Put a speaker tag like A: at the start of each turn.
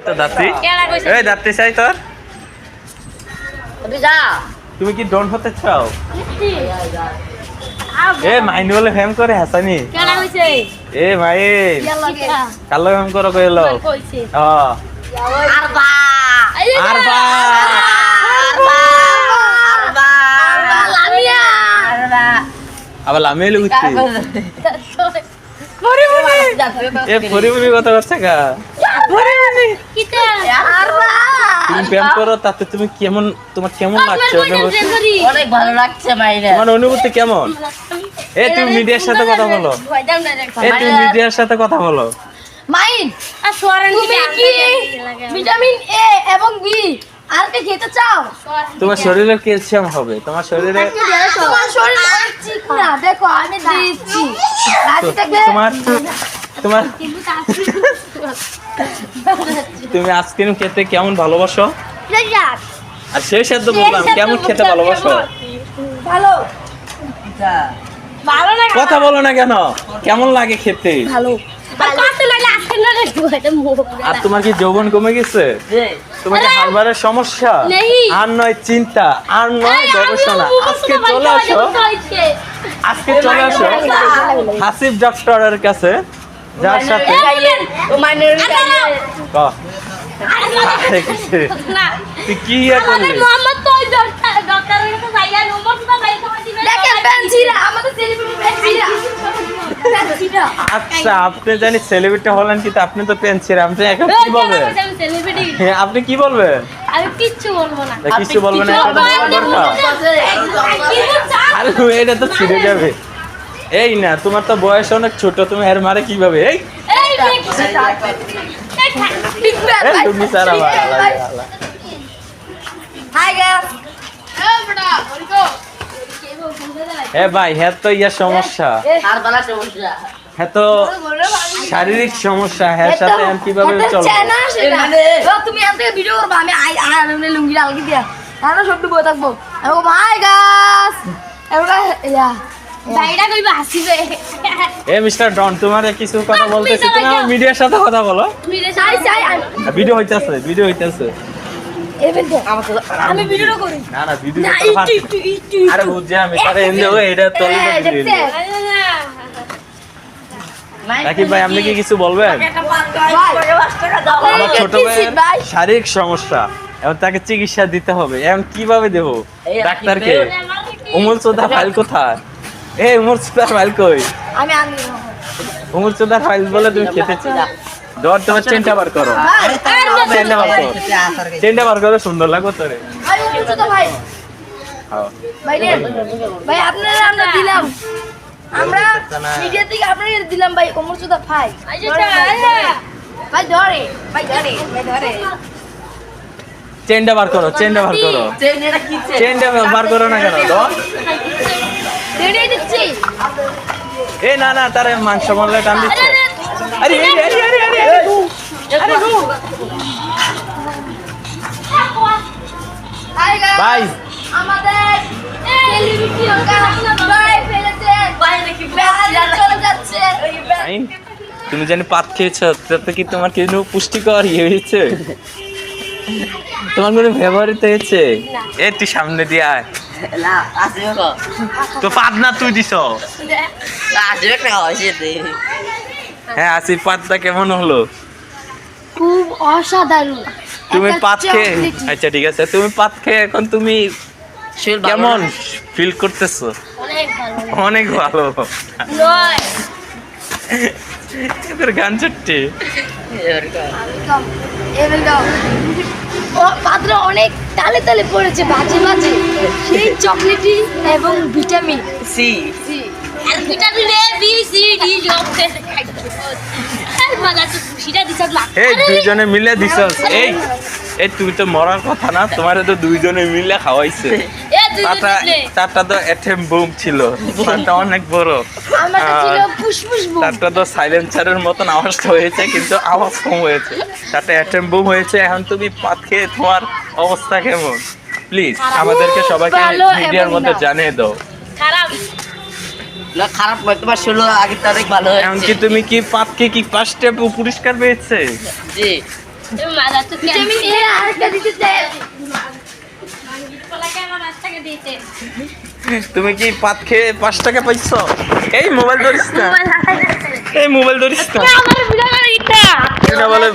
A: তো দাঁতি এই দাঁতি চাই তোর তুমি কি ডন হতে চাও এ মাইনি বলে ফেম করে হাসানি এ মাই কালো ফেম করো কইলো আবার লামিয়ে লুকছি এ পরিমণি কথা করছে কা তুমি প্রেম করো তাতে তুমি কেমন তোমার কেমন লাগছে
B: অনেক ভালো লাগছে মাইরে
A: তোমার অনুভূতি কেমন এ তুমি মিডিয়ার সাথে কথা বলো এ তুমি মিডিয়ার সাথে কথা বলো
C: মাইন তুমি কি ভিটামিন এ এবং বি আর কি খেতে চাও
A: তোমার শরীরে ক্যালসিয়াম হবে তোমার শরীরে
C: অনেক চিকনা দেখো আমি দিচ্ছি
A: তোমার তোমার তুমি আইসক্রিম খেতে কেমন ভালোবাসো আর সেই সাথে বললাম কেমন খেতে ভালোবাসো
C: ভালো ভালো না
A: কথা বলো না কেন কেমন লাগে খেতে
C: ভালো
A: আর তোমার কি যৌবন কমে গেছে তোমার কি হাড়বারের সমস্যা আর নয় চিন্তা আর নয় গবেষণা আজকে চলে আসো হাসিব ডক্টরের কাছে যার সাথে তুই কি করলি আচ্ছা আপনি জানি সেলিব্রিটি হলেন কিন্তু আপনি তো পেন্সিল আপনি এখন কি বলবেন আপনি কি বলবেন
C: কিচ্ছু বলবো না
A: কিছু বলবেন আরে এটা তো ছিঁড়ে যাবে এই না তোমার তো বয়স অনেক ছোট তুমি এর মারে কিভাবে এই তুমি সারা এ ভাই হ্যাঁ তো ইয়ার সমস্যা হ্যাঁ তো শারীরিক সমস্যা হ্যাঁ সাথে আমি কিভাবে চলবো
C: তুমি এখান থেকে ভিডিও করবো আমি লুঙ্গি আলগি দিয়া তাহলে সব বই থাকবো মাই গাছ
A: এ মিস্টার ডন তোমার কিছু কথা বলতেছি তুমি আমার মিডিয়ার সাথে কথা বলো ভিডিও হইতাছে
C: আমি ভিডিও করি
A: না না ভিডিও আরে বুঝছি আমি তারে এনে এটা তলি রাকিব ভাই আপনি কি কিছু বলবেন আমার ছোট ভাইয়ের শারীরিক সমস্যা এখন তাকে চিকিৎসা দিতে হবে এখন কিভাবে দেবো ডাক্তারকে উমর চোদা ফাইল কোথায় এই উমর চোদা ফাইল কই উমর চোদা ফাইল বলে তুমি খেতে চাও দর তোমার চেনটা বার করো চেনটা বার করো সুন্দর লাগো তোরে
C: ভাই আপনারা আমরা দিলাম আমরা মিডিয়া থেকে আপনাদের দিলাম ভাই উমর চোদা ফাইল ভাই ধরে
A: চেনটা বার করো চেনটা বার করো না কেন ধর এ না না তারে মাংস মরলে টান দিচ্ছে আরে ভাই
C: আমাদের সেলিব্রিটি ভাই ফেলেছে বাইরে কি চলে যাচ্ছে
A: তুমি জানি পাত খেয়েছো তাতে কি তোমার কি পুষ্টিকর হয়েছে তোমার কোনো ব্যবহৃত হয়েছে এ তুই সামনে দিয়ে আয় তো পাত না তুই দিছ হ্যাঁ আসিফ পাতটা কেমন হলো
C: খুব অসাধারণ
A: তুমি পাত খেয়ে আচ্ছা ঠিক আছে তুমি পাত খেয়ে এখন তুমি কেমন ফিল করতেছো অনেক ভালো এদের গান চুট্টি
C: পাত্র অনেক তালে তালে পড়েছে বাজে সেই চকলেটি এবং ভিটামিন
B: সি
C: আর vitamin A B C D সব
A: এই দুইজনে মিলে দিছস এই এই তুই তো মরার কথা না তোমারে তো দুইজনে মিলে খাওয়াইছে তারটা তো এটম বুম ছিল তারটা অনেক বড় তারটা তো সাইলেন্সারের মতন আওয়াজ হয়েছে কিন্তু আওয়াজ কম হয়েছে তারটা এটম বুম হয়েছে এখন তুমি পাত খেয়ে তোমার অবস্থা কেমন প্লিজ আমাদেরকে সবাইকে মিডিয়ার মধ্যে জানিয়ে দাও
B: খারাপ তোমার ষোলো আগে তো অনেক ভালো
A: এমনকি তুমি কি পাতকে কি ফার্স্ট স্টেপ পুরস্কার পেয়েছে
B: জি
C: ভিটামিন এ আরেকটা দিতে চাই।
A: তুমি কি পাত খেয়ে 5 টাকা পাইছো? এই মোবাইল ধরিস না, এই মোবাইল ধরিস না।
C: আমার ভিডিও করে এটা
A: এটা বলে